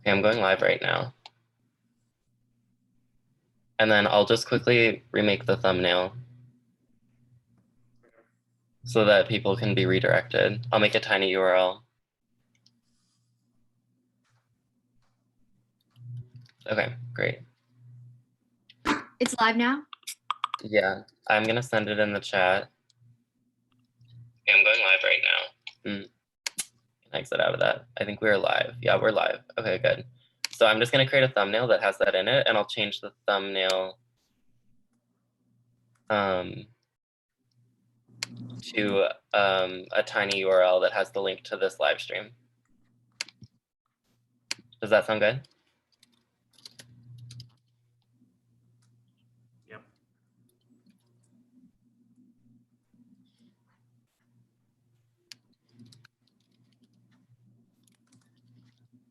Okay, I'm going live right now. And then I'll just quickly remake the thumbnail so that people can be redirected. I'll make a tiny URL. Okay, great. It's live now? Yeah, I'm gonna send it in the chat. Okay, I'm going live right now. Can exit out of that. I think we're live. Yeah, we're live. Okay, good. So I'm just gonna create a thumbnail that has that in it, and I'll change the thumbnail to a tiny URL that has the link to this live stream. Does that sound good? Yep.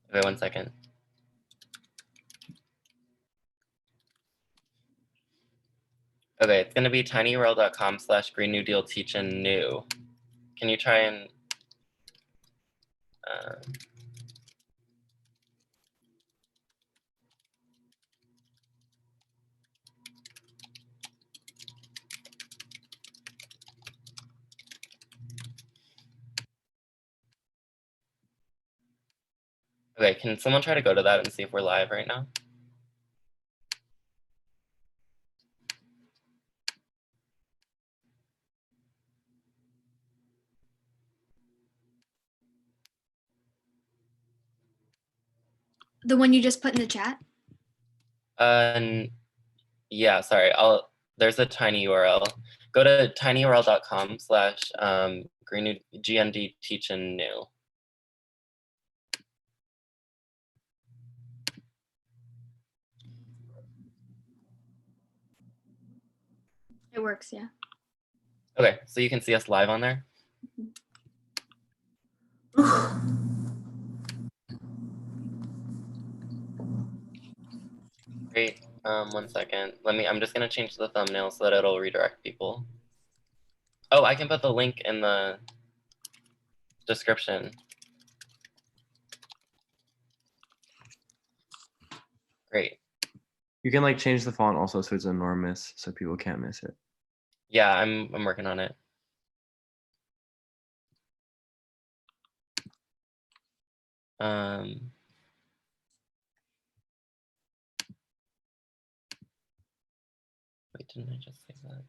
Okay, 1 second. Okay, it's gonna be tinyurl.com/Green New Deal Teachin' New. Can you try and okay, can someone try to go to that and see if we're live right now? The one you just put in the chat? Yeah, sorry. There's a tiny URL. Go to tinyurl.com/GND Teachin' New. It works, yeah. Okay, so you can see us live on there. Great. 1 second. I'm just gonna change the thumbnail so that it'll redirect people. Oh, I can put the link in the description. Great. You can like change the font also so it's enormous so people can't miss it. Yeah, I'm working on it. Wait, didn't I just say that?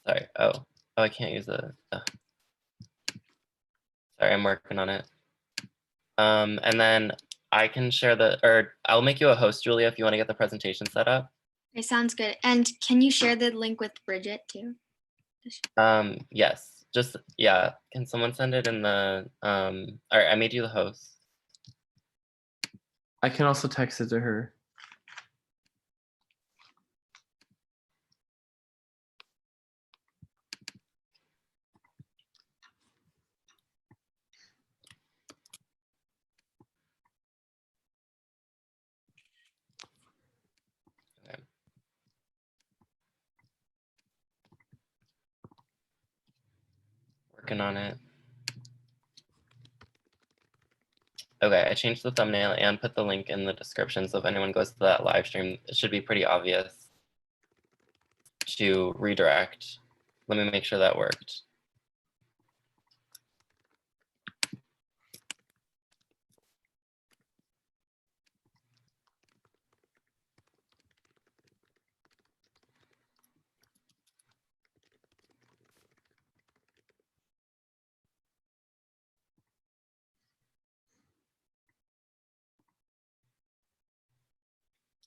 Sorry. Oh, I can't use the. Sorry, I'm working on it. And then I can share or I'll make you a host, Julia, if you want to get the presentation set up. It sounds good. And can you share the link with Bridget too? Yes, just, yeah. Can someone send it in the, all right, I made you the host. I can also text it to her. Okay. Working on it. Okay, I changed the thumbnail and put the link in the description, so if anyone goes to that live stream, it should be pretty obvious to redirect. Let me make sure that worked.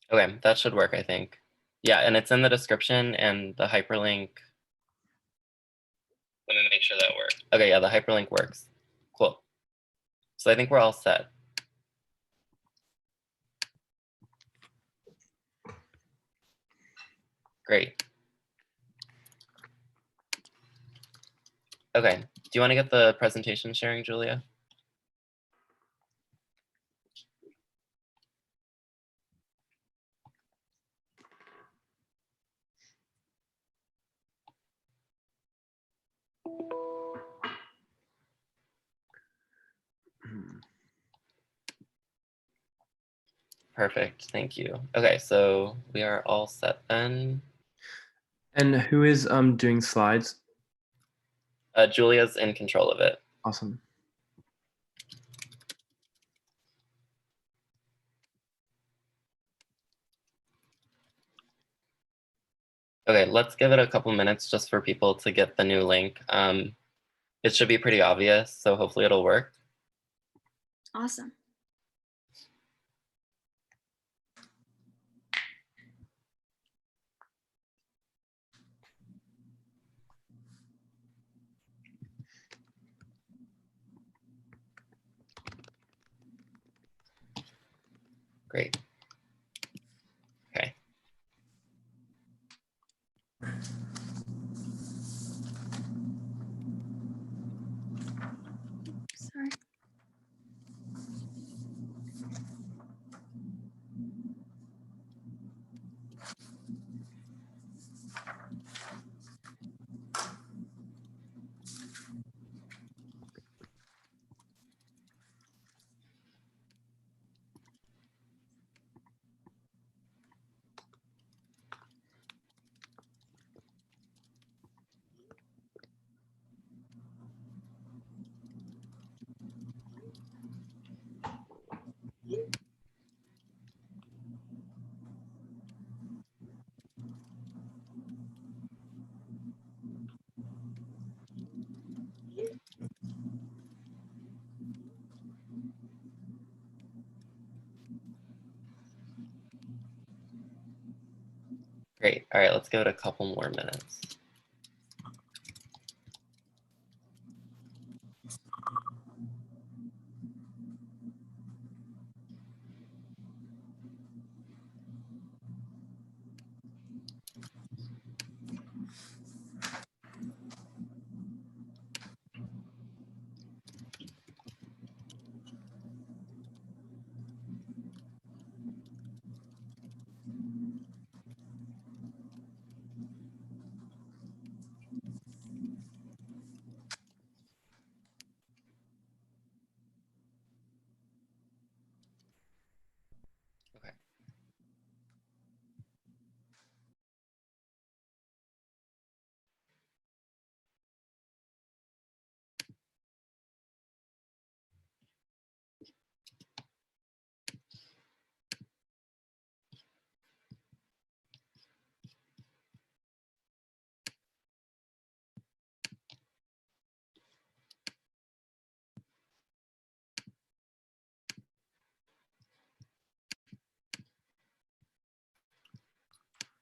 Okay, that should work, I think. Yeah, and it's in the description and the hyperlink. Let me make sure that works. Okay, yeah, the hyperlink works. Cool. So I think we're all set. Great. Okay, do you want to get the presentation sharing, Julia? Perfect, thank you. Okay, so we are all set then. And who is doing slides? Julia's in control of it. Awesome. Okay, let's give it a couple minutes just for people to get the new link. It should be pretty obvious, so hopefully it'll work. Awesome. Great. Okay. Sorry. Great. All right, let's give it a couple more minutes. Okay.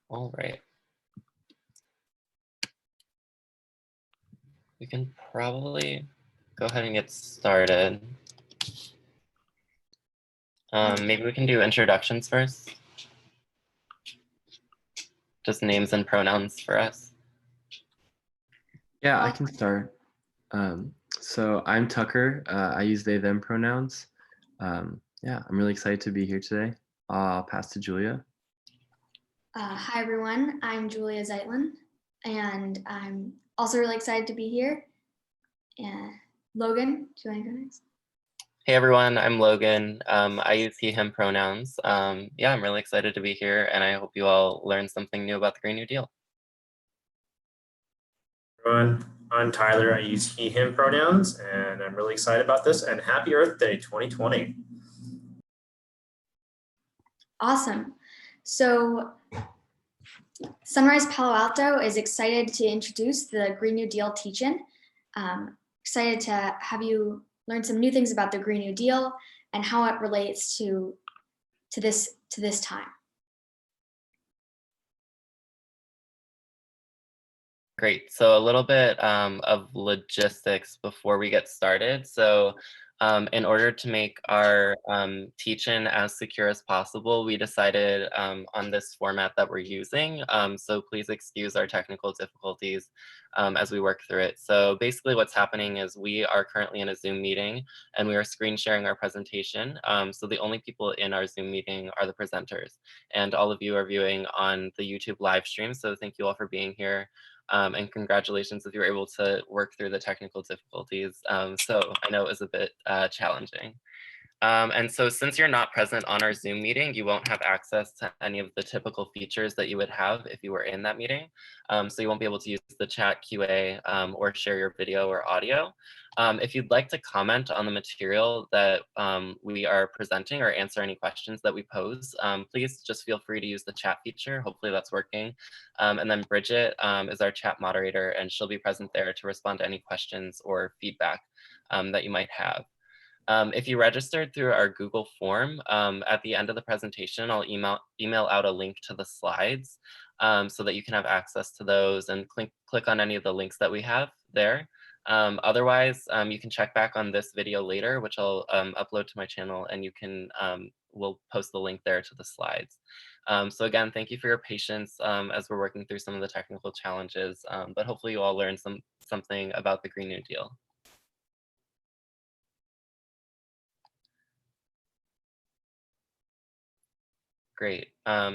All right. We can probably go ahead and get started. Maybe we can do introductions first. Just names and pronouns for us. Yeah, I can start. So I'm Tucker. I use they, them pronouns. Yeah, I'm really excited to be here today. I'll pass to Julia. Hi, everyone. I'm Julia Zeitlin, and I'm also really excited to be here. And Logan, do you want to go next? Hey everyone, I'm Logan. I use he, him pronouns. Yeah, I'm really excited to be here and I hope you all learned something new about the Green New Deal. Everyone, I'm Tyler. I use he, him pronouns, and I'm really excited about this. And happy Earth Day 2020. Awesome. So Sunrise Palo Alto is excited to introduce the Green New Deal teach-in. Excited to have you learn some new things about the Green New Deal and how it relates to this time. Great. So a little bit of logistics before we get started. So in order to make our teach-in as secure as possible, we decided on this format that we're using. So please excuse our technical difficulties as we work through it. So basically what's happening is we are currently in a Zoom meeting and we are screen sharing our presentation. So the only people in our Zoom meeting are the presenters, and all of you are viewing on the YouTube live stream. So thank you all for being here. And congratulations if you were able to work through the technical difficulties. So I know it was a bit challenging. And so since you're not present on our Zoom meeting, you won't have access to any of the typical features that you would have if you were in that meeting. So you won't be able to use the chat QA or share your video or audio. If you'd like to comment on the material that we are presenting or answer any questions that we pose, please just feel free to use the chat feature. Hopefully that's working. And then Bridget is our chat moderator, and she'll be present there to respond to any questions or feedback that you might have. If you registered through our Google form, at the end of the presentation, I'll email out a link to the slides so that you can have access to those and click on any of the links that we have there. Otherwise, you can check back on this video later, which I'll upload to my channel, and you can we'll post the link there to the slides. So again, thank you for your patience as we're working through some of the technical challenges, but hopefully you all learned something about the Green New Deal. Great.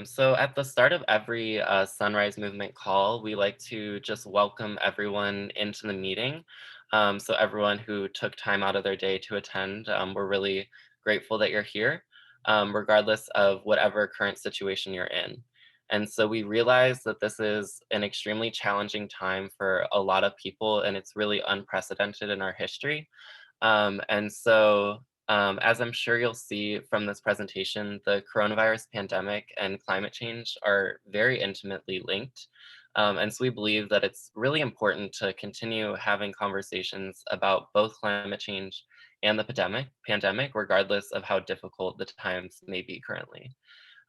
So at the start of every Sunrise Movement call, we like to just welcome everyone into the meeting. So everyone who took time out of their day to attend, we're really grateful that you're here, regardless of whatever current situation you're in. And so we realize that this is an extremely challenging time for a lot of people, and it's really unprecedented in our history. And so as I'm sure you'll see from this presentation, the coronavirus pandemic and climate change are very intimately linked. And so we believe that it's really important to continue having conversations about both climate change and the pandemic, regardless of how difficult the times may be currently.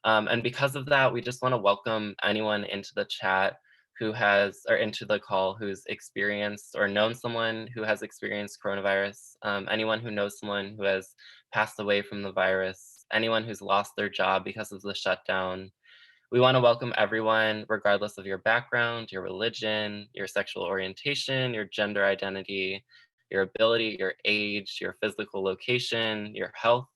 And because of that, we just want to welcome anyone into the chat who has, or into the call, who's experienced or known someone who has experienced coronavirus, anyone who knows someone who has passed away from the virus, anyone who's lost their job because of the shutdown. We want to welcome everyone, regardless of your background, your religion, your sexual orientation, your gender identity, your ability, your age, your physical location, your health,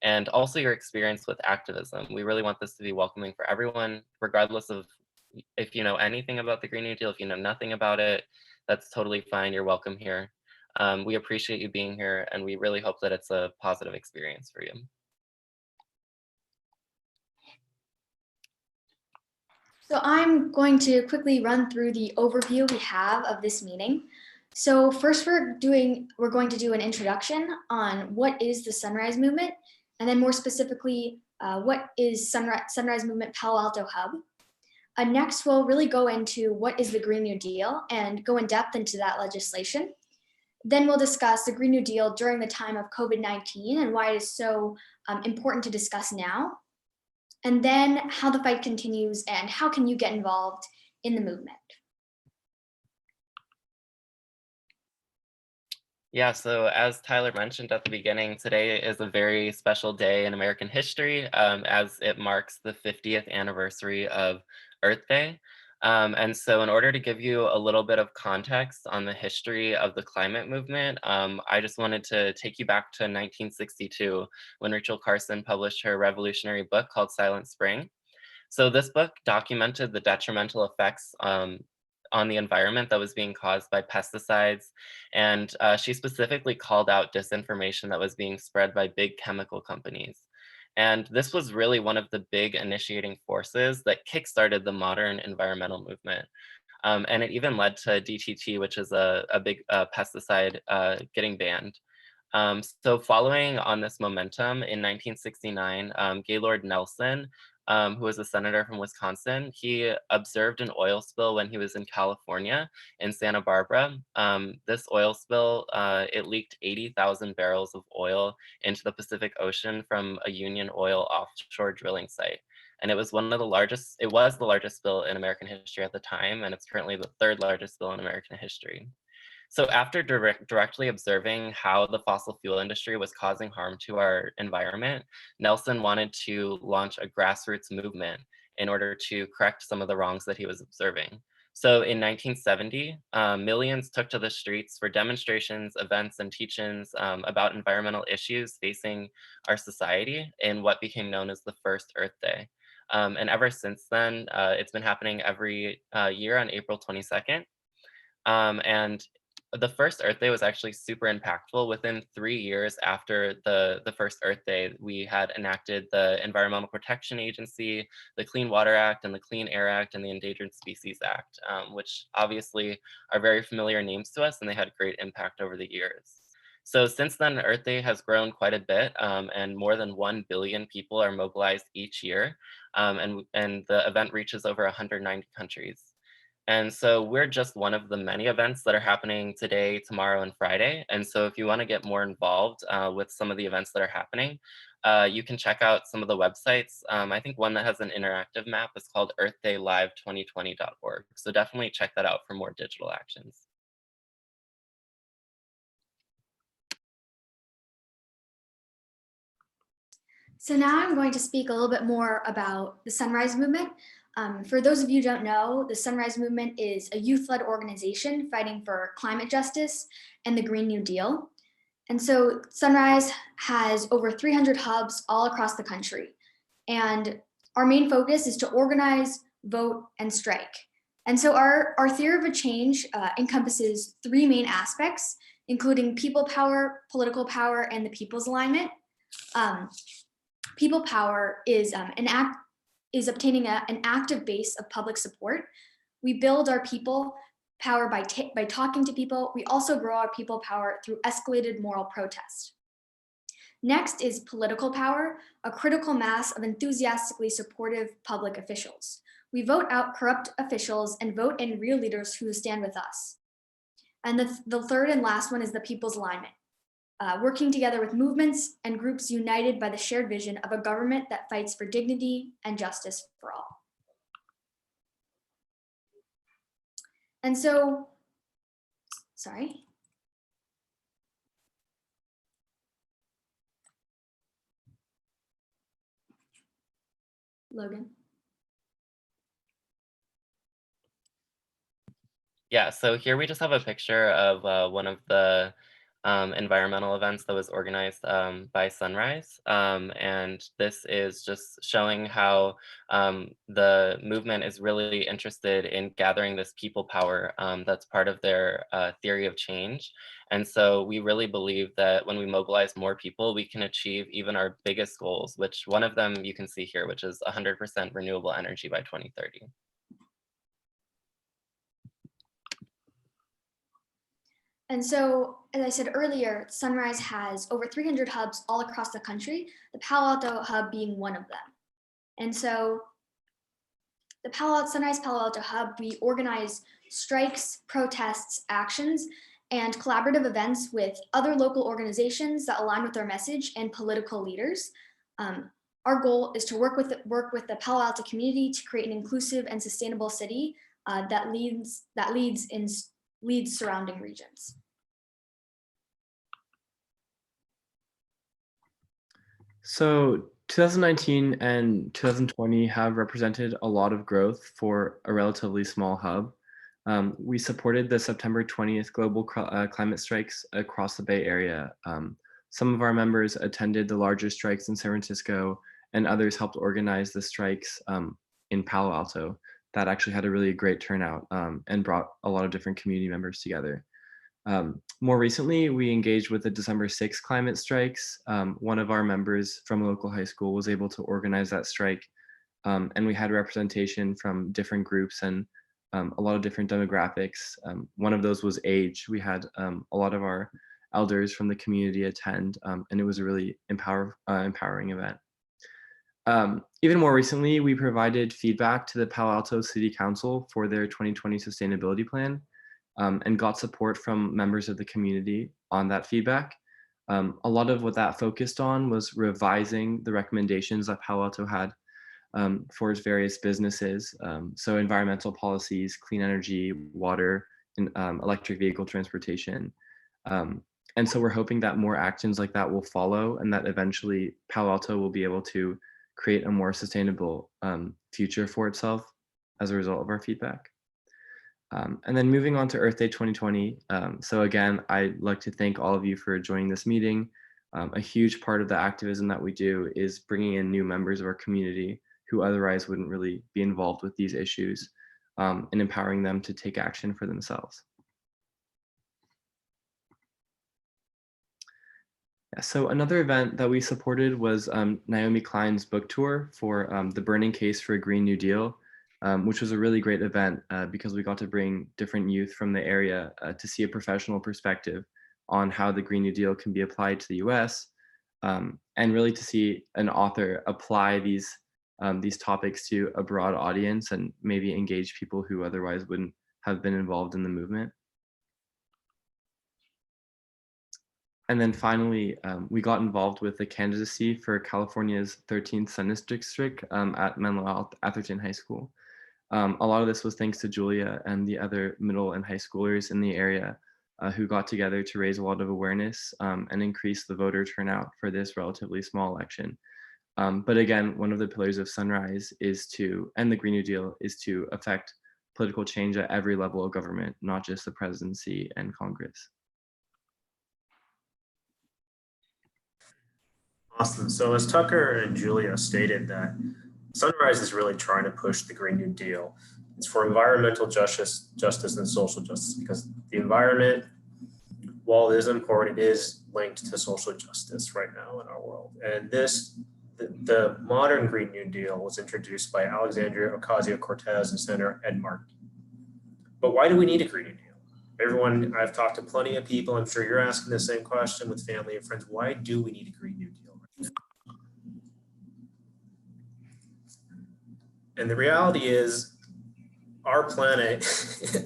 and also your experience with activism. We really want this to be welcoming for everyone, regardless of if you know anything about the Green New Deal. If you know nothing about it, that's totally fine. You're welcome here. We appreciate you being here, and we really hope that it's a positive experience for you. So I'm going to quickly run through the overview we have of this meeting. So first we're going to do an introduction on what is the Sunrise Movement, and then more specifically, what is Sunrise Movement Palo Alto Hub. Next, we'll really go into what is the Green New Deal and go in depth into that legislation. Then we'll discuss the Green New Deal during the time of COVID-19 and why it is so important to discuss now. And then how the fight continues and how can you get involved in the movement. Yeah, so as Tyler mentioned at the beginning, today is a very special day in American history as it marks the 50th anniversary of Earth Day. And so in order to give you a little bit of context on the history of the climate movement, I just wanted to take you back to 1962 when Rachel Carson published her revolutionary book called Silent Spring. So this book documented the detrimental effects on the environment that was being caused by pesticides. And she specifically called out disinformation that was being spread by big chemical companies. And this was really one of the big initiating forces that kickstarted the modern environmental movement. And it even led to DDT, which is a big pesticide, getting banned. So following on this momentum, in 1969, Gaylord Nelson, who was a senator from Wisconsin, he observed an oil spill when he was in California in Santa Barbara. This oil spill, it leaked 80,000 barrels of oil into the Pacific Ocean from a Union Oil offshore drilling site. And it was the largest spill in American history at the time, and it's currently the third largest spill in American history. So after directly observing how the fossil fuel industry was causing harm to our environment, Nelson wanted to launch a grassroots movement in order to correct some of the wrongs that he was observing. So in 1970, millions took to the streets for demonstrations, events, and teach-ins about environmental issues facing our society in what became known as the first Earth Day. And ever since then, it's been happening every year on April 22nd. And the first Earth Day was actually super impactful. Within 3 years after the first Earth Day, we had enacted the Environmental Protection Agency, the Clean Water Act, and the Clean Air Act, and the Endangered Species Act, which obviously are very familiar names to us, and they had great impact over the years. So since then, Earth Day has grown quite a bit, and more than 1 billion people are mobilized each year, and the event reaches over 190 countries. And so we're just one of the many events that are happening today, tomorrow, and Friday. And so if you want to get more involved with some of the events that are happening, you can check out some of the websites. I think one that has an interactive map is called earthdaylive2020.org. So definitely check that out for more digital actions. So now I'm going to speak a little bit more about the Sunrise Movement. For those of you who don't know, the Sunrise Movement is a youth-led organization fighting for climate justice and the Green New Deal. And so Sunrise has over 300 hubs all across the country. And our main focus is to organize, vote, and strike. And so our theory of a change encompasses 3 main aspects, including people power, political power, and the people's alignment. People power is obtaining an active base of public support. We build our people power by talking to people. We also grow our people power through escalated moral protest. Next is political power, a critical mass of enthusiastically supportive public officials. We vote out corrupt officials and vote in real leaders who stand with us. And the third and last one is the people's alignment. Working together with movements and groups united by the shared vision of a government that fights for dignity and justice for all. And so, sorry. Logan. Yeah, so here we just have a picture of one of the environmental events that was organized by Sunrise. And this is just showing how the movement is really interested in gathering this people power that's part of their theory of change. And so we really believe that when we mobilize more people, we can achieve even our biggest goals, which one of them you can see here, which is 100% renewable energy by 2030. And so, as I said earlier, Sunrise has over 300 hubs all across the country, the Palo Alto hub being one of them. And so the Sunrise Palo Alto hub, we organize strikes, protests, actions, and collaborative events with other local organizations that align with our message and political leaders. Our goal is to work with the Palo Alto community to create an inclusive and sustainable city that leads surrounding regions. So 2019 and 2020 have represented a lot of growth for a relatively small hub. We supported the September 20th global climate strikes across the Bay Area. Some of our members attended the larger strikes in San Francisco, and others helped organize the strikes in Palo Alto that actually had a really great turnout and brought a lot of different community members together. More recently, we engaged with the December 6th climate strikes. One of our members from a local high school was able to organize that strike, and we had representation from different groups and a lot of different demographics. One of those was age. We had a lot of our elders from the community attend, and it was a really empowering event. Even more recently, we provided feedback to the Palo Alto City Council for their 2020 sustainability plan and got support from members of the community on that feedback. A lot of what that focused on was revising the recommendations that Palo Alto had for its various businesses. So environmental policies, clean energy, water, and electric vehicle transportation. And so we're hoping that more actions like that will follow and that eventually Palo Alto will be able to create a more sustainable future for itself as a result of our feedback. And then moving on to Earth Day 2020. So again, I'd like to thank all of you for joining this meeting. A huge part of the activism that we do is bringing in new members of our community who otherwise wouldn't really be involved with these issues and empowering them to take action for themselves. Yeah, so another event that we supported was Naomi Klein's book tour for The Burning Case for a Green New Deal, which was a really great event because we got to bring different youth from the area to see a professional perspective on how the Green New Deal can be applied to the US, and really to see an author apply these topics to a broad audience and maybe engage people who otherwise wouldn't have been involved in the movement. And then finally, we got involved with the candidacy for California's 13th Senate District at Menlo Atherton High School. A lot of this was thanks to Julia and the other middle and high schoolers in the area who got together to raise a lot of awareness and increase the voter turnout for this relatively small election. But again, one of the pillars of Sunrise is to, and the Green New Deal, is to affect political change at every level of government, not just the presidency and Congress. Awesome. So as Tucker and Julia stated, that Sunrise is really trying to push the Green New Deal. It's for environmental justice and social justice, because the environment, while it is important, it is linked to social justice right now in our world. And the modern Green New Deal was introduced by Alexandria Ocasio-Cortez and Senator Ed Markey. But why do we need a Green New Deal? Everyone, I've talked to plenty of people, I'm sure you're asking the same question with family and friends. Why do we need a Green New Deal? And the reality is our planet,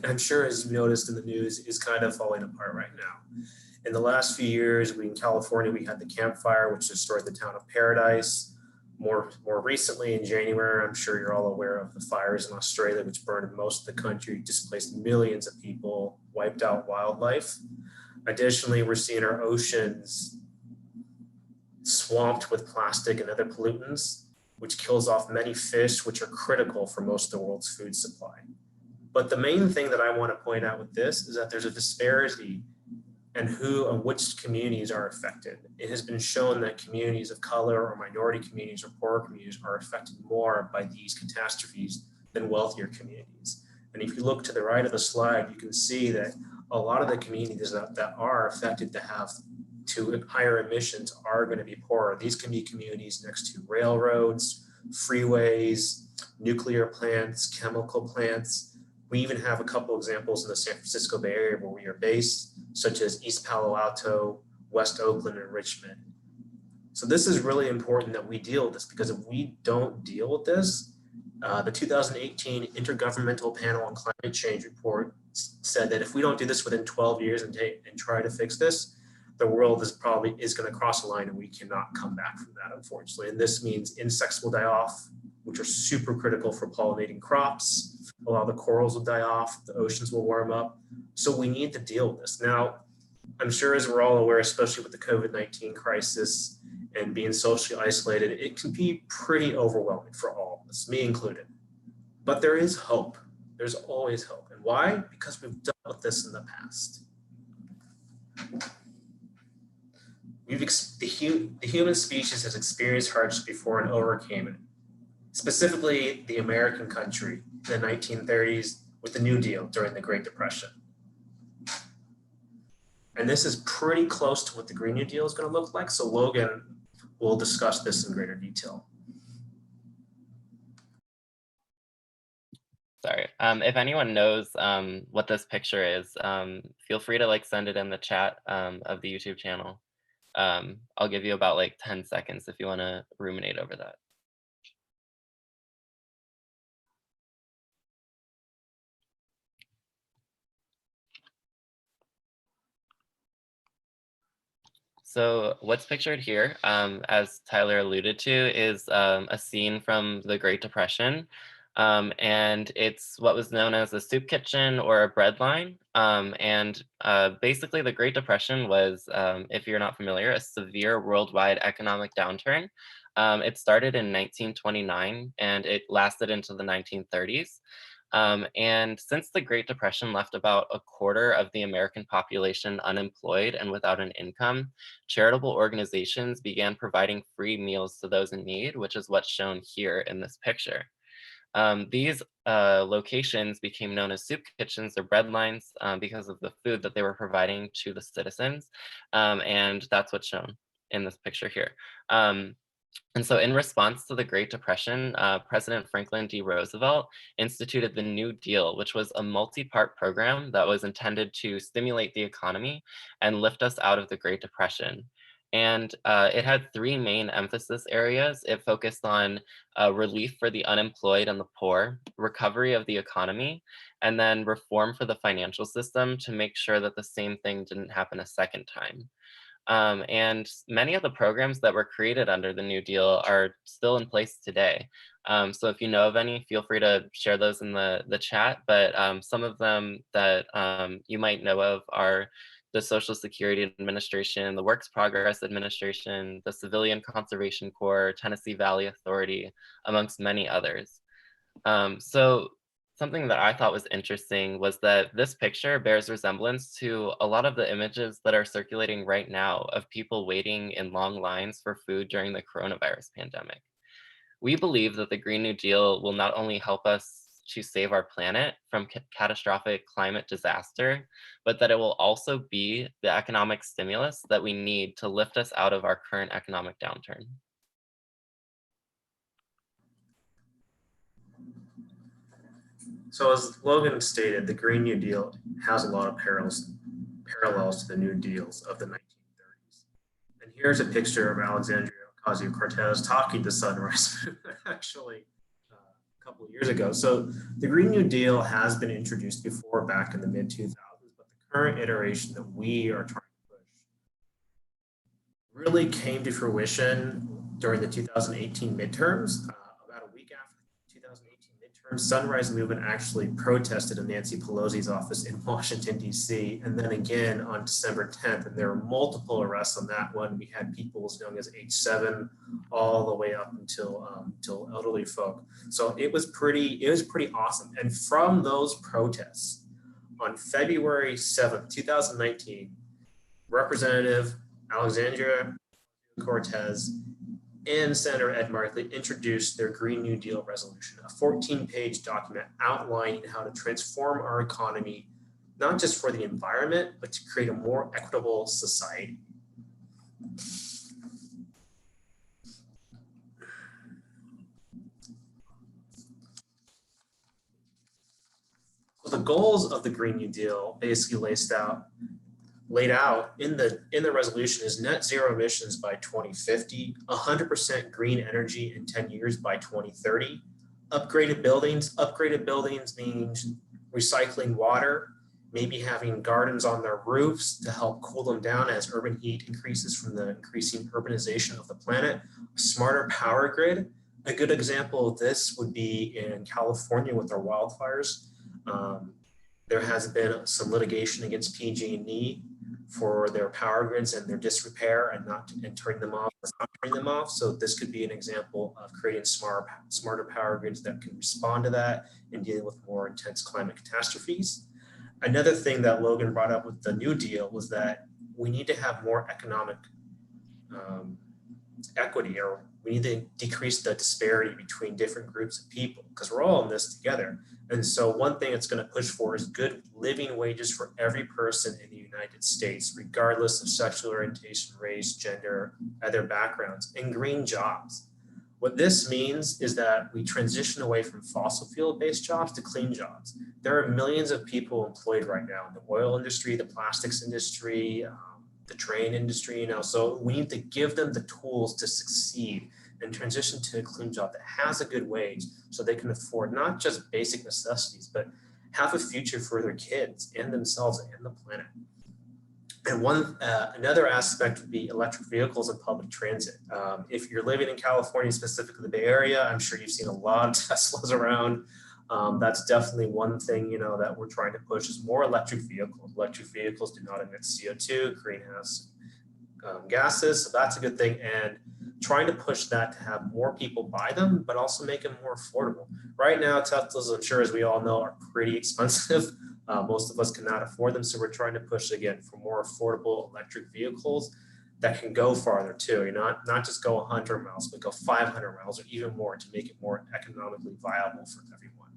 I'm sure as you've noticed in the news, is kind of falling apart right now. In the last few years, in California, we had the Camp Fire, which destroyed the town of Paradise. More recently in January, I'm sure you're all aware of the fires in Australia, which burned most of the country, displaced millions of people, wiped out wildlife. Additionally, we're seeing our oceans swamped with plastic and other pollutants, which kills off many fish, which are critical for most of the world's food supply. But the main thing that I want to point out with this is that there's a disparity in who and which communities are affected. It has been shown that communities of color or minority communities or poorer communities are affected more by these catastrophes than wealthier communities. And if you look to the right of the slide, you can see that a lot of the communities that are affected to higher emissions are going to be poorer. These can be communities next to railroads, freeways, nuclear plants, chemical plants. We even have a couple examples in the San Francisco Bay Area where we are based, such as East Palo Alto, West Oakland, and Richmond. So this is really important that we deal with this, because if we don't deal with this, the 2018 Intergovernmental Panel on Climate Change report said that if we don't do this within 12 years and try to fix this, the world is going to cross a line and we cannot come back from that, unfortunately. And this means insects will die off, which are super critical for pollinating crops. A lot of the corals will die off, the oceans will warm up. So we need to deal with this. Now, I'm sure as we're all aware, especially with the COVID-19 crisis and being socially isolated, it can be pretty overwhelming for all of us, me included. But there is hope. There's always hope. And why? Because we've dealt with this in the past. The human species has experienced hardship before and overcame it. Specifically, the American country in the 1930s with the New Deal during the Great Depression. And this is pretty close to what the Green New Deal is going to look like. So Logan will discuss this in greater detail. Sorry. If anyone knows what this picture is, feel free to send it in the chat of the YouTube channel. I'll give you about 10 seconds if you want to ruminate over that. So what's pictured here, as Tyler alluded to, is a scene from the Great Depression. And it's what was known as a soup kitchen or a bread line. Basically, the Great Depression was, if you're not familiar, a severe worldwide economic downturn. It started in 1929 and it lasted into the 1930s. And since the Great Depression left about a quarter of the American population unemployed and without an income, charitable organizations began providing free meals to those in need, which is what's shown here in this picture. These locations became known as soup kitchens or bread lines because of the food that they were providing to the citizens, and that's what's shown. in this picture here. And so in response to the Great Depression, President Franklin D. Roosevelt instituted the New Deal, which was a multi-part program that was intended to stimulate the economy and lift us out of the Great Depression. And it had three main emphasis areas. It focused on relief for the unemployed and the poor, recovery of the economy, and then reform for the financial system to make sure that the same thing didn't happen a second time. And many of the programs that were created under the New Deal are still in place today. So if you know of any, feel free to share those in the chat. But some of them that you might know of are the Social Security Administration, the Works Progress Administration, the Civilian Conservation Corps, Tennessee Valley Authority, amongst many others. So something that I thought was interesting was that this picture bears resemblance to a lot of the images that are circulating right now of people waiting in long lines for food during the coronavirus pandemic. We believe that the Green New Deal will not only help us to save our planet from catastrophic climate disaster, but that it will also be the economic stimulus that we need to lift us out of our current economic downturn. So as Logan stated, the Green New Deal has a lot of parallels to the New Deals of the 1930s. And here's a picture of Alexandria Ocasio-Cortez talking to Sunrise actually a couple of years ago. So the Green New Deal has been introduced before back in the mid-2000s, but the current iteration that we are trying to push really came to fruition during the 2018 midterms. About a week after the 2018 midterms, Sunrise Movement actually protested in Nancy Pelosi's office in Washington, D.C., and then again on December 10th. And there were multiple arrests on that one. We had people as young as age 7 all the way up until elderly folk. So it was pretty awesome. And from those protests, on February 7th, 2019, Representative Alexandria Cortez and Senator Ed Markey introduced their Green New Deal resolution, a 14-page document outlining how to transform our economy, not just for the environment, but to create a more equitable society. So the goals of the Green New Deal basically laid out in the resolution is net zero emissions by 2050, 100% green energy in 10 years by 2030, upgraded buildings means recycling water, maybe having gardens on their roofs to help cool them down as urban heat increases from the increasing urbanization of the planet, a smarter power grid. A good example of this would be in California with their wildfires. There has been some litigation against PG&E for their power grids and their disrepair and turning them off or not turning them off. So this could be an example of creating smarter power grids that can respond to that and dealing with more intense climate catastrophes. Another thing that Logan brought up with the New Deal was that we need to have more economic equity, or we need to decrease the disparity between different groups of people because we're all in this together. And so one thing it's going to push for is good living wages for every person in the United States, regardless of sexual orientation, race, gender, other backgrounds, and green jobs. What this means is that we transition away from fossil fuel-based jobs to clean jobs. There are millions of people employed right now in the oil industry, the plastics industry, the train industry, so we need to give them the tools to succeed and transition to a clean job that has a good wage so they can afford not just basic necessities, but have a future for their kids and themselves and the planet. And another aspect would be electric vehicles and public transit. If you're living in California, specifically the Bay Area, I'm sure you've seen a lot of Teslas around. That's definitely one thing, that we're trying to push is more electric vehicles. Electric vehicles do not emit CO2, greenhouse gases, so that's a good thing. And trying to push that to have more people buy them, but also make them more affordable. Right now, Teslas, I'm sure as we all know, are pretty expensive. Most of us cannot afford them. So we're trying to push again for more affordable electric vehicles that can go farther too. Not just go 100 miles, but go 500 miles or even more to make it more economically viable for everyone.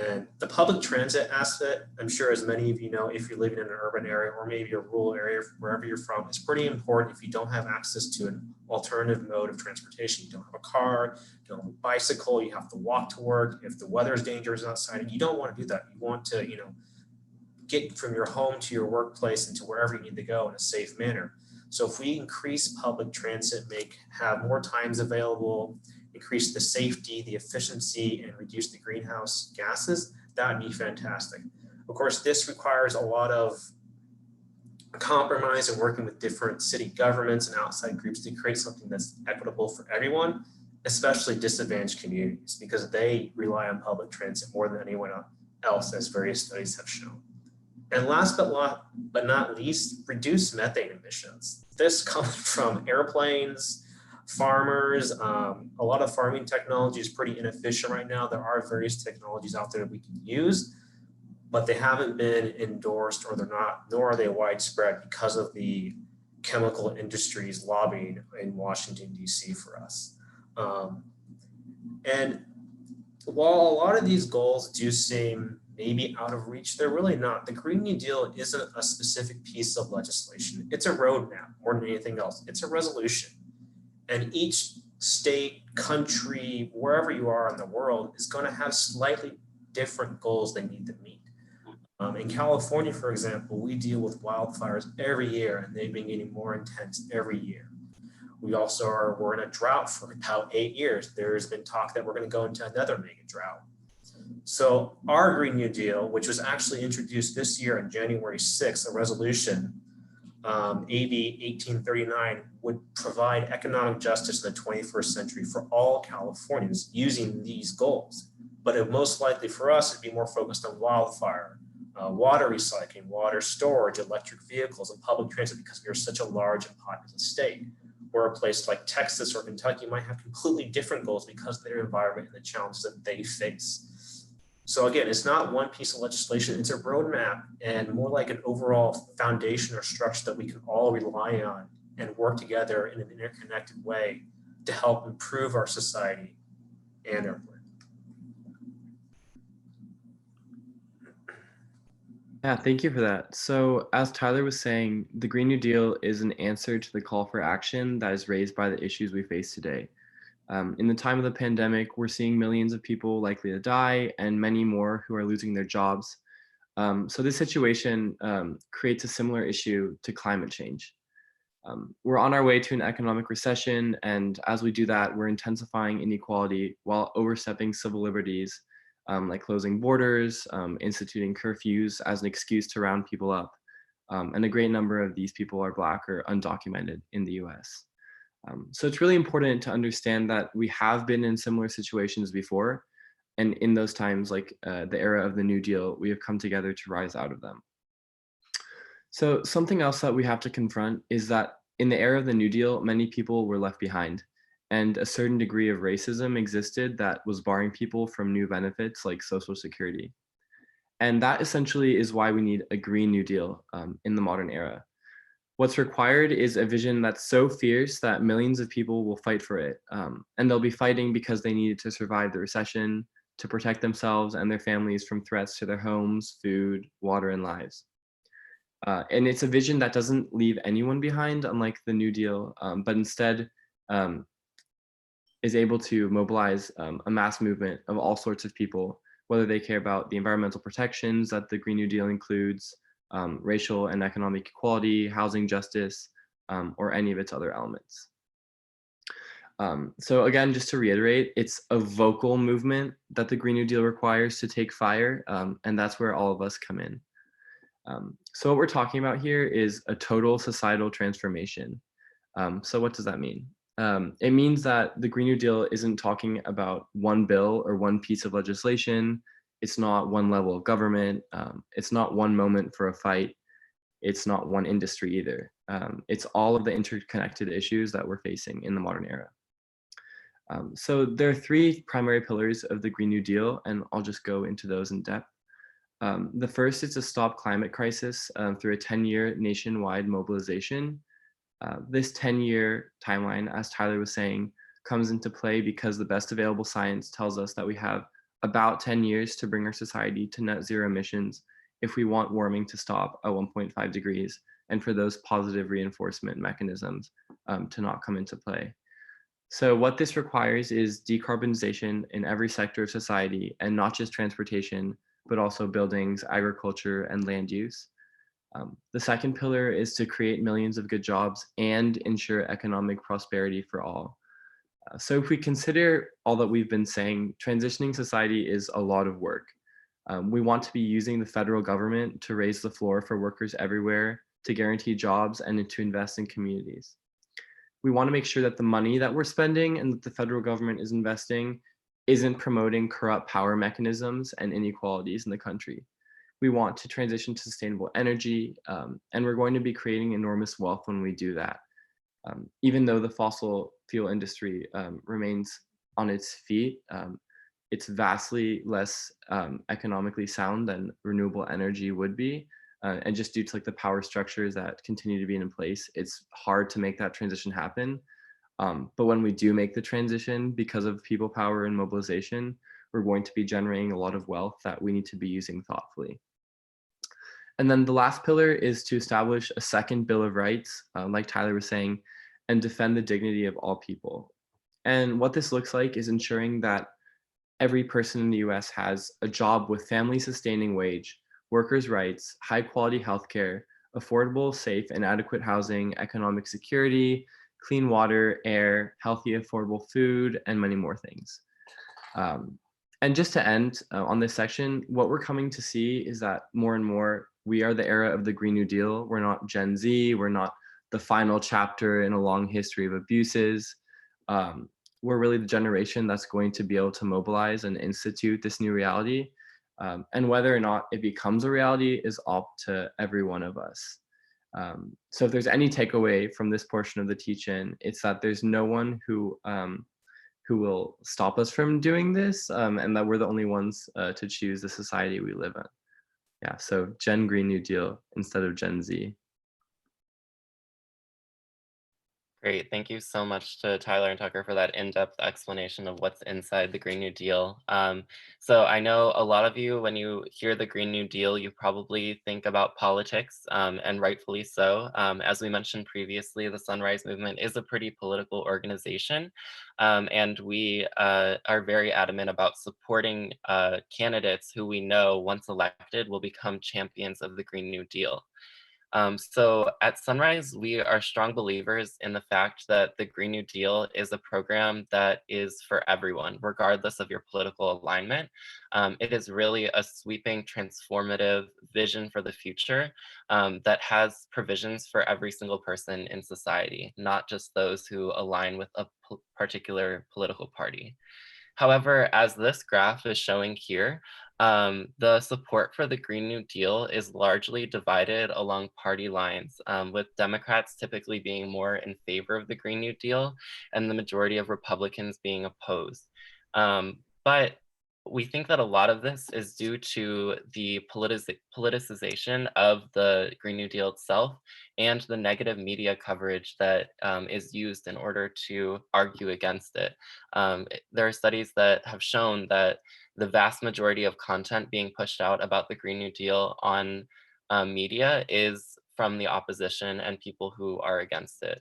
And the public transit aspect, I'm sure as many of you know, if you're living in an urban area or maybe a rural area, wherever you're from, it's pretty important if you don't have access to an alternative mode of transportation. You don't have a car, you don't have a bicycle, you have to walk to work. If the weather is dangerous outside, and you don't want to do that. You want to, get from your home to your workplace and to wherever you need to go in a safe manner. So if we increase public transit, have more times available, increase the safety, the efficiency, and reduce the greenhouse gases, that would be fantastic. Of course, this requires a lot of compromise and working with different city governments and outside groups to create something that's equitable for everyone, especially disadvantaged communities, because they rely on public transit more than anyone else, as various studies have shown. And last but not least, reduce methane emissions. This comes from airplanes, farmers. A lot of farming technology is pretty inefficient right now. There are various technologies out there that we can use, but they haven't been endorsed, or they're not, nor are they widespread because of the chemical industries lobbying in Washington, D.C. for us. And while a lot of these goals do seem maybe out of reach, they're really not. The Green New Deal isn't a specific piece of legislation. It's a roadmap more than anything else. It's a resolution. And each state, country, wherever you are in the world is going to have slightly different goals they need to meet. In California, for example, we deal with wildfires every year, and they've been getting more intense every year. We're in a drought for about 8 years. There's been talk that we're going to go into another mega drought. So our Green New Deal, which was actually introduced this year on January 6th, a resolution, AB 1839, would provide economic justice in the 21st century for all Californians using these goals. But it most likely for us, it'd be more focused on wildfire, water recycling, water storage, electric vehicles, and public transit, because we are such a large and populous state. Where a place like Texas or Kentucky might have completely different goals because of their environment and the challenges that they face. So again, it's not one piece of legislation, it's a roadmap and more like an overall foundation or structure that we can all rely on and work together in an interconnected way to help improve our society and our planet. Yeah, thank you for that. So as Tyler was saying, the Green New Deal is an answer to the call for action that is raised by the issues we face today. In the time of the pandemic, we're seeing millions of people likely to die and many more who are losing their jobs. So this situation creates a similar issue to climate change. We're on our way to an economic recession, and as we do that, we're intensifying inequality while overstepping civil liberties, like closing borders, instituting curfews as an excuse to round people up. And a great number of these people are Black or undocumented in the US. So it's really important to understand that we have been in similar situations before. And in those times, like the era of the New Deal, we have come together to rise out of them. So something else that we have to confront is that in the era of the New Deal, many people were left behind, and a certain degree of racism existed that was barring people from new benefits like Social Security. And that essentially is why we need a Green New Deal in the modern era. What's required is a vision that's so fierce that millions of people will fight for it. And they'll be fighting because they needed to survive the recession, to protect themselves and their families from threats to their homes, food, water, and lives. And it's a vision that doesn't leave anyone behind, unlike the New Deal, but instead is able to mobilize a mass movement of all sorts of people, whether they care about the environmental protections that the Green New Deal includes, racial and economic equality, housing justice, or any of its other elements. So again, just to reiterate, it's a vocal movement that the Green New Deal requires to take fire, and that's where all of us come in. So what we're talking about here is a total societal transformation. So what does that mean? It means that the Green New Deal isn't talking about one bill or one piece of legislation. It's not one level of government. It's not one moment for a fight. It's not one industry either. It's all of the interconnected issues that we're facing in the modern era. So there are three primary pillars of the Green New Deal, and I'll just go into those in depth. The first is to stop climate crisis through a 10-year nationwide mobilization. This 10-year timeline, as Tyler was saying, comes into play because the best available science tells us that we have about 10 years to bring our society to net zero emissions if we want warming to stop at 1.5 degrees and for those positive reinforcement mechanisms to not come into play. So what this requires is decarbonization in every sector of society, and not just transportation, but also buildings, agriculture, and land use. The second pillar is to create millions of good jobs and ensure economic prosperity for all. So if we consider all that we've been saying, transitioning society is a lot of work. We want to be using the federal government to raise the floor for workers everywhere, to guarantee jobs, and to invest in communities. We want to make sure that the money that we're spending and that the federal government is investing isn't promoting corrupt power mechanisms and inequalities in the country. We want to transition to sustainable energy, and we're going to be creating enormous wealth when we do that. Even though the fossil fuel industry remains on its feet, it's vastly less economically sound than renewable energy would be. And just due to like the power structures that continue to be in place, it's hard to make that transition happen. But when we do make the transition, because of people power and mobilization, we're going to be generating a lot of wealth that we need to be using thoughtfully. And then the last pillar is to establish a second Bill of Rights, like Tyler was saying, and defend the dignity of all people. And what this looks like is ensuring that every person in the US has a job with family sustaining wage, workers' rights, high quality healthcare, affordable, safe, and adequate housing, economic security, clean water, air, healthy, affordable food, and many more things. And just to end on this section, what we're coming to see is that more and more, we are the era of the Green New Deal. We're not Gen Z, we're not the final chapter in a long history of abuses. We're really the generation that's going to be able to mobilize and institute this new reality. And whether or not it becomes a reality is up to every one of us. So if there's any takeaway from this portion of the teach-in, it's that there's no one who will stop us from doing this, and that we're the only ones to choose the society we live in. Yeah, so Gen Green New Deal instead of Gen Z. Great. Thank you so much to Tyler and Tucker for that in-depth explanation of what's inside the Green New Deal. So I know a lot of you, when you hear the Green New Deal, you probably think about politics, and rightfully so. As we mentioned previously, the Sunrise Movement is a pretty political organization, and we are very adamant about supporting candidates who we know, once elected, will become champions of the Green New Deal. So at Sunrise, we are strong believers in the fact that the Green New Deal is a program that is for everyone, regardless of your political alignment. It is really a sweeping, transformative vision for the future that has provisions for every single person in society, not just those who align with a particular political party. However, as this graph is showing here, the support for the Green New Deal is largely divided along party lines, with Democrats typically being more in favor of the Green New Deal and the majority of Republicans being opposed. But we think that a lot of this is due to the politicization of the Green New Deal itself and the negative media coverage that is used in order to argue against it. There are studies that have shown that the vast majority of content being pushed out about the Green New Deal on media is from the opposition and people who are against it.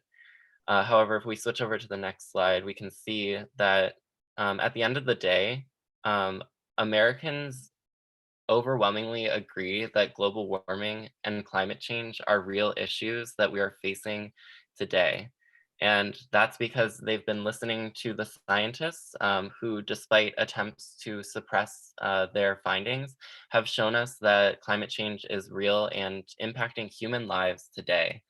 However, if we switch over to the next slide, we can see that at the end of the day, Americans overwhelmingly agree that global warming and climate change are real issues that we are facing today. And that's because they've been listening to the scientists who, despite attempts to suppress their findings, have shown us that climate change is real and impacting human lives today.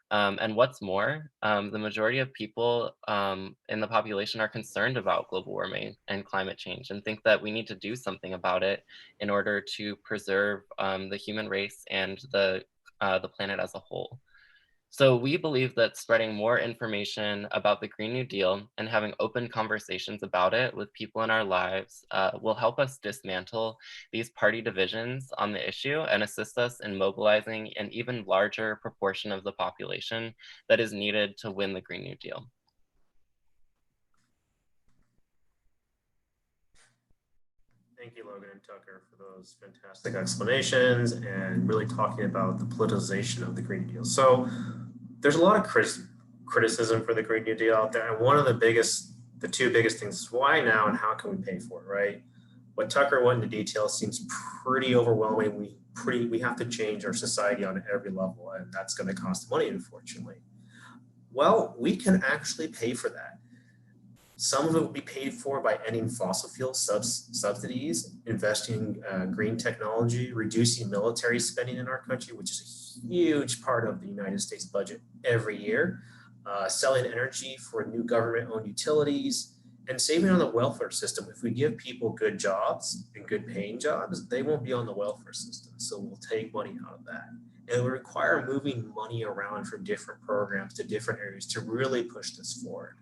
And what's more, the majority of people in the population are concerned about global warming and climate change and think that we need to do something about it in order to preserve the human race and the planet as a whole. So we believe that spreading more information about the Green New Deal and having open conversations about it with people in our lives will help us dismantle these party divisions on the issue and assist us in mobilizing an even larger proportion of the population that is needed to win the Green New Deal. Thank you, Logan and Tucker, for those fantastic explanations and really talking about the politicization of the Green New Deal. So there's a lot of criticism for the Green New Deal out there. And one of the two biggest things is why now and how can we pay for it, right? What Tucker went into detail seems pretty overwhelming. We have to change our society on every level, and that's going to cost money, unfortunately. Well, we can actually pay for that. Some of it will be paid for by ending fossil fuel subsidies, investing in green technology, reducing military spending in our country, which is a huge part of the United States budget every year, selling energy for new government-owned utilities, and saving on the welfare system. If we give people good jobs and good paying jobs, they won't be on the welfare system. So we'll take money out of that. And it will require moving money around from different programs to different areas to really push this forward.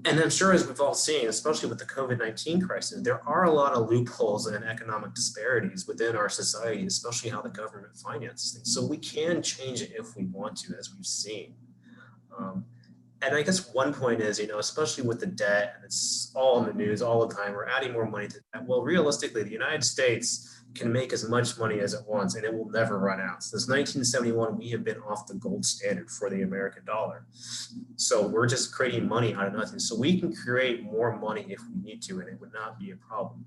And I'm sure, as we've all seen, especially with the COVID-19 crisis, there are a lot of loopholes and economic disparities within our society, especially how the government finances things. So we can change it if we want to, as we've seen. And I guess one point is, especially with the debt, and it's all in the news all the time, we're adding more money to that. Well, realistically, the United States can make as much money as it wants, and it will never run out. Since 1971, we have been off the gold standard for the American dollar. So we're just creating money out of nothing. So we can create more money if we need to, and it would not be a problem.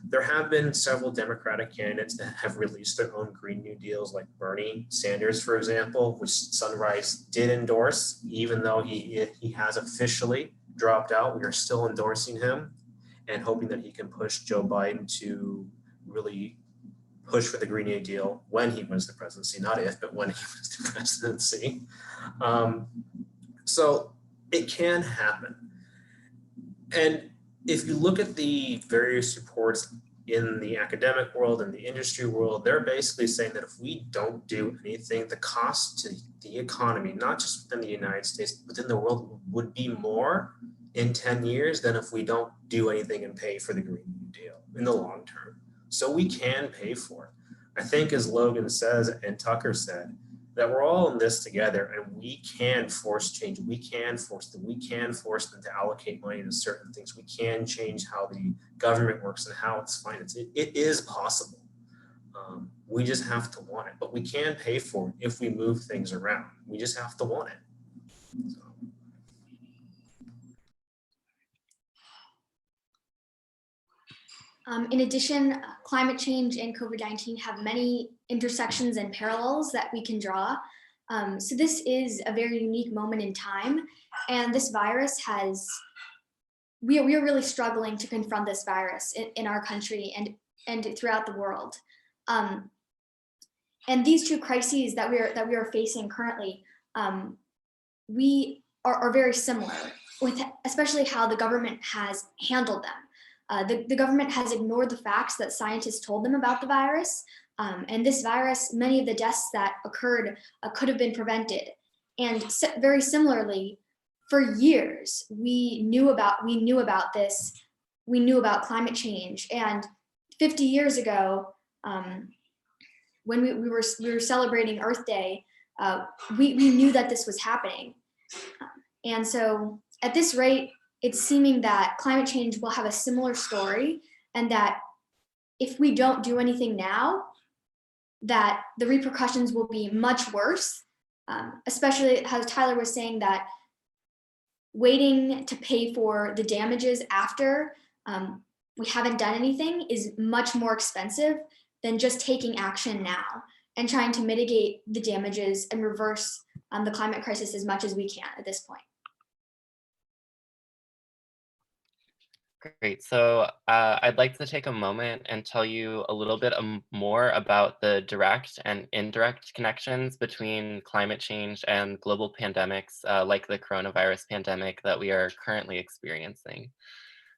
There have been several Democratic candidates that have released their own Green New Deals, like Bernie Sanders, for example, which Sunrise did endorse, even though he has officially dropped out. We are still endorsing him and hoping that he can push Joe Biden to really push for the Green New Deal when he wins the presidency, not if, but when he wins the presidency. So it can happen. And if you look at the various reports in the academic world and the industry world, they're basically saying that if we don't do anything, the cost to the economy, not just within the United States, but within the world, would be more in 10 years than if we don't do anything and pay for the Green New Deal in the long term. So we can pay for it. I think, as Logan says and Tucker said, that we're all in this together, and we can force change. We can force them to allocate money to certain things. We can change how the government works and how it's financed. It is possible. We just have to want it, but we can pay for it if we move things around. We just have to want it. So. In addition, climate change and COVID-19 have many intersections and parallels that we can draw. So this is a very unique moment in time, and this virus we are really struggling to confront this virus in our country and throughout the world. And these two crises that we are facing currently, we are very similar, with especially how the government has handled them. The government has ignored the facts that scientists told them about the virus. And this virus, many of the deaths that occurred could have been prevented. And very similarly, for years, we knew about this. We knew about climate change. And 50 years ago, when we were celebrating Earth Day, we knew that this was happening. And so at this rate, it's seeming that climate change will have a similar story, and that if we don't do anything now, that the repercussions will be much worse, especially as Tyler was saying, that waiting to pay for the damages after we haven't done anything is much more expensive than just taking action now and trying to mitigate the damages and reverse the climate crisis as much as we can at this point. Great. So I'd like to take a moment and tell you a little bit more about the direct and indirect connections between climate change and global pandemics like the coronavirus pandemic that we are currently experiencing.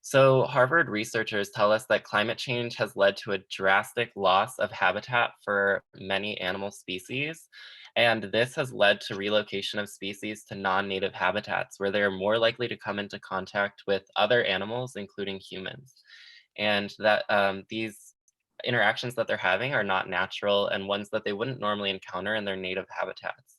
So Harvard researchers tell us that climate change has led to a drastic loss of habitat for many animal species. And this has led to relocation of species to non-native habitats where they're more likely to come into contact with other animals, including humans. And that these interactions that they're having are not natural and ones that they wouldn't normally encounter in their native habitats.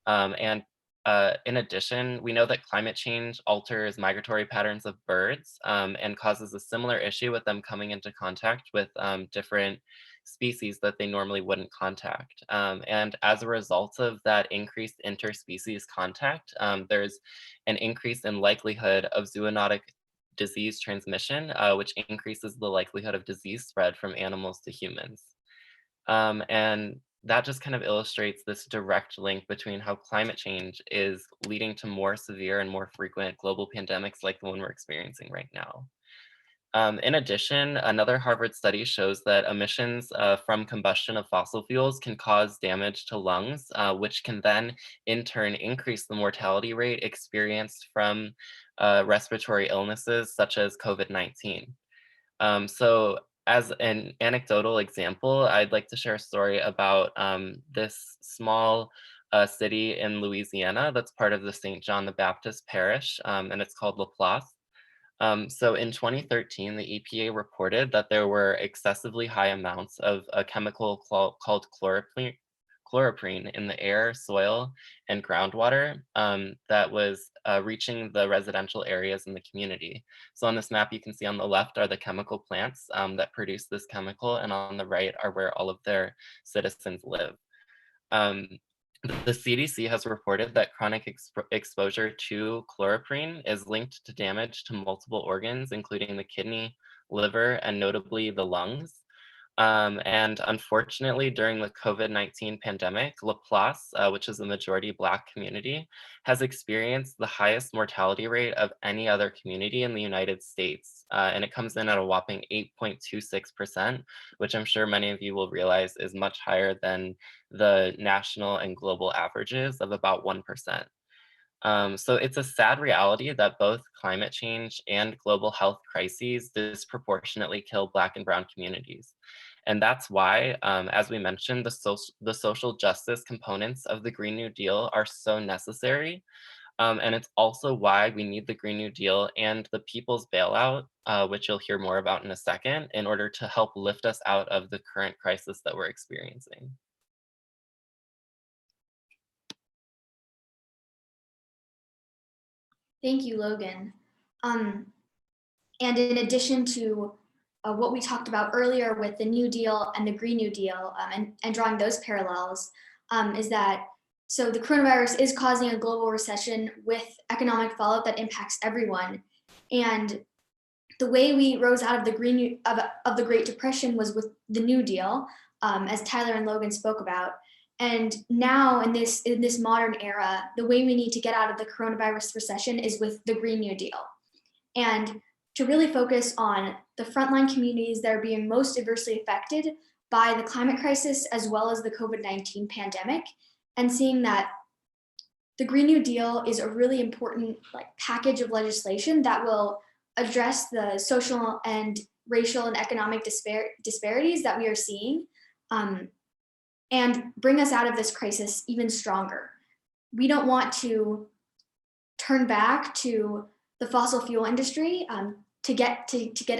And In addition, we know that climate change alters migratory patterns of birds and causes a similar issue with them coming into contact with different species that they normally wouldn't contact. And as a result of that increased interspecies contact, there's an increase in likelihood of zoonotic disease transmission, which increases the likelihood of disease spread from animals to humans. And that just kind of illustrates this direct link between how climate change is leading to more severe and more frequent global pandemics like the one we're experiencing right now. In addition, another Harvard study shows that emissions from combustion of fossil fuels can cause damage to lungs, which can then in turn increase the mortality rate experienced from respiratory illnesses such as COVID-19. So as an anecdotal example, I'd like to share a story about this small city in Louisiana that's part of the St. John the Baptist Parish, and it's called Laplace. So in 2013, the EPA reported that there were excessively high amounts of a chemical called chloroprene in the air, soil, and groundwater that was reaching the residential areas in the community. So on this map, you can see on the left are the chemical plants that produce this chemical, and on the right are where all of their citizens live. Um, the CDC has reported that chronic exposure to chloroprene is linked to damage to multiple organs, including the kidney, liver, and notably the lungs. And unfortunately, during the COVID-19 pandemic, Laplace, which is a majority Black community, has experienced the highest mortality rate of any other community in the United States. And it comes in at a whopping 8.26%, which I'm sure many of you will realize is much higher than the national and global averages of about 1%. So it's a sad reality that both climate change and global health crises disproportionately kill Black and Brown communities. And that's why, as we mentioned, the social justice components of the Green New Deal are so necessary. And it's also why we need the Green New Deal and the People's Bailout, which you'll hear more about in a second, in order to help lift us out of the current crisis that we're experiencing. Thank you, Logan. And in addition to what we talked about earlier with the New Deal and the Green New Deal and drawing those parallels, is that so the coronavirus is causing a global recession with economic fallout that impacts everyone. And the way we rose out of the the Great Depression was with the New Deal, as Tyler and Logan spoke about. And now in this modern era, the way we need to get out of the coronavirus recession is with the Green New Deal. And to really focus on the frontline communities that are being most adversely affected by the climate crisis as well as the COVID-19 pandemic, and seeing that the Green New Deal is a really important package of legislation that will address the social and racial and economic disparities that we are seeing, and bring us out of this crisis even stronger. We don't want to turn back to the fossil fuel industry to get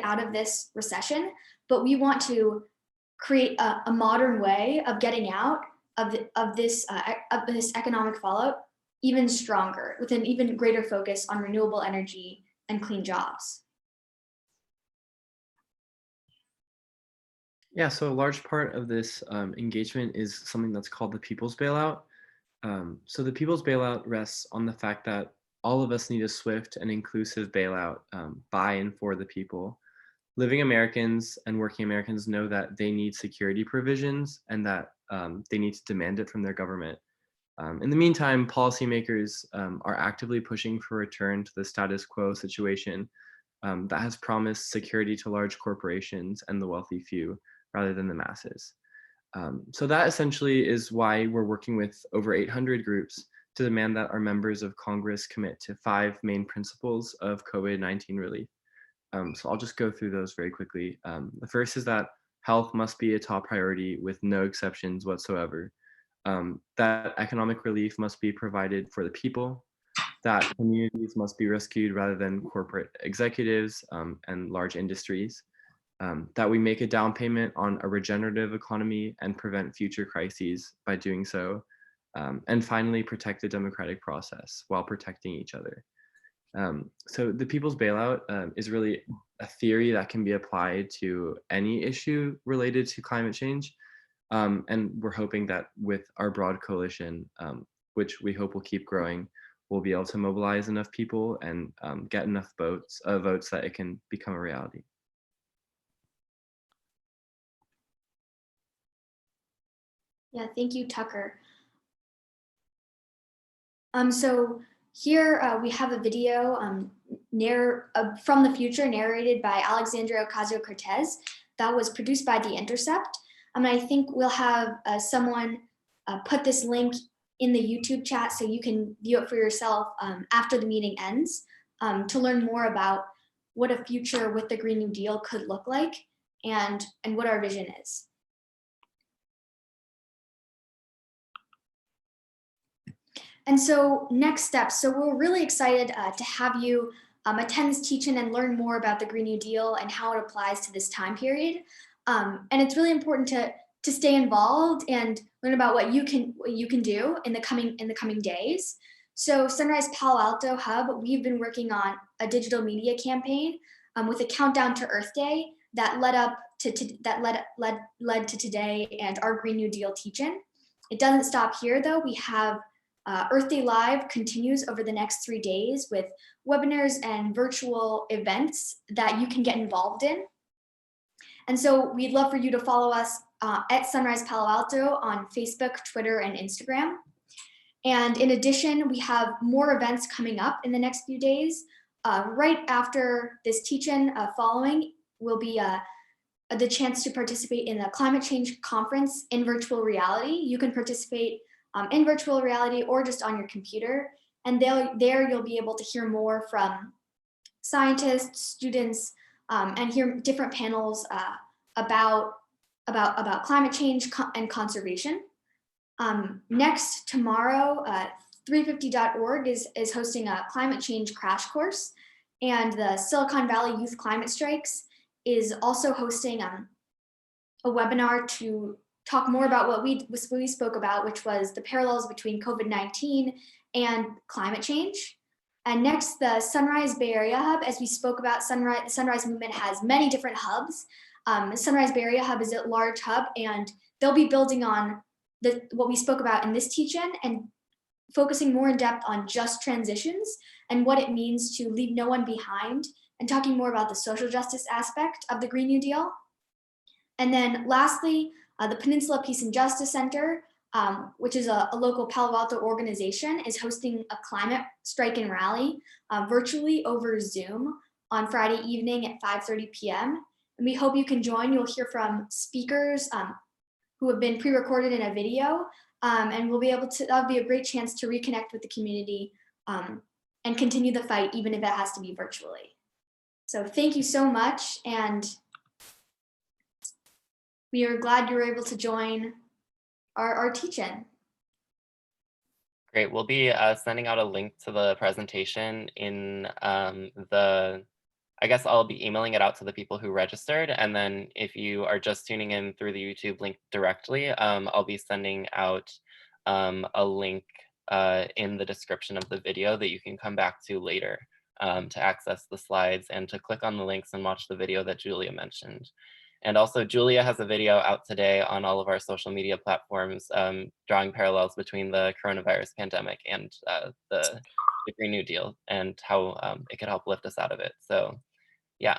out of this recession, but we want to create a modern way of getting out of this economic fallout even stronger, with an even greater focus on renewable energy and clean jobs. Yeah, so a large part of this engagement is something that's called the People's Bailout. So the People's Bailout rests on the fact that all of us need a swift and inclusive bailout by and for the people. Living Americans and working Americans know that they need security provisions and that they need to demand it from their government. In the meantime, policymakers are actively pushing for a return to the status quo situation that has promised security to large corporations and the wealthy few rather than the masses. So that essentially is why we're working with over 800 groups to demand that our members of Congress commit to 5 main principles of COVID-19 relief. So I'll just go through those very quickly. The first is that health must be a top priority with no exceptions whatsoever. That economic relief must be provided for the people, that communities must be rescued rather than corporate executives and large industries, that we make a down payment on a regenerative economy and prevent future crises by doing so, And finally, protect the democratic process while protecting each other. So the people's bailout is really a theory that can be applied to any issue related to climate change. And we're hoping that with our broad coalition, which we hope will keep growing, we'll be able to mobilize enough people and get enough votes that it can become a reality. Yeah, thank you, Tucker. So here we have a video from the future narrated by Alexandria Ocasio-Cortez that was produced by The Intercept. I think we'll have someone put this link in the YouTube chat so you can view it for yourself after the meeting ends to learn more about what a future with the Green New Deal could look like and what our vision is. And so next steps, so we're really excited to have you attend this teach-in and learn more about the Green New Deal and how it applies to this time period. And it's really important to stay involved and learn about what you can do in the coming days. So Sunrise Palo Alto Hub, we've been working on a digital media campaign with a countdown to Earth Day that led to today and our Green New Deal teach-in. It doesn't stop here though. We have Earth Day Live continues over the next 3 days with webinars and virtual events that you can get involved in. And so we'd love for you to follow us at Sunrise Palo Alto on Facebook, Twitter, and Instagram. And in addition, we have more events coming up in the next few days. Right after this teach-in following will be the chance to participate in the climate change conference in virtual reality. You can participate in virtual reality or just on your computer. And there you'll be able to hear more from scientists, students, and hear different panels about climate change and conservation. Next, tomorrow, 350.org is hosting a climate change crash course, and the Silicon Valley Youth Climate Strikes is also hosting a webinar to talk more about what we spoke about, which was the parallels between COVID-19 and climate change. And next, the Sunrise Bay Area Hub, as we spoke about, the Sunrise Movement has many different hubs. The Sunrise Bay Area Hub is a large hub, and they'll be building on what we spoke about in this teach-in and focusing more in depth on just transitions and what it means to leave no one behind, and talking more about the social justice aspect of the Green New Deal. And then lastly, the Peninsula Peace and Justice Center, which is a local Palo Alto organization, is hosting a climate strike and rally virtually over Zoom on Friday evening at 5:30 p.m. And we hope you can join. You'll hear from speakers who have been pre-recorded in a video, and that'll be a great chance to reconnect with the community and continue the fight, even if it has to be virtually. So thank you so much, and we are glad you were able to join our teach-in. Great. We'll be sending out a link to the presentation in I guess I'll be emailing it out to the people who registered. And then if you are just tuning in through the YouTube link directly, I'll be sending out a link in the description of the video that you can come back to later to access the slides and to click on the links and watch the video that Julia mentioned. And also Julia has a video out today on all of our social media platforms drawing parallels between the coronavirus pandemic and the Green New Deal and how it could help lift us out of it. So yeah,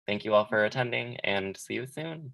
thank you all for attending and see you soon.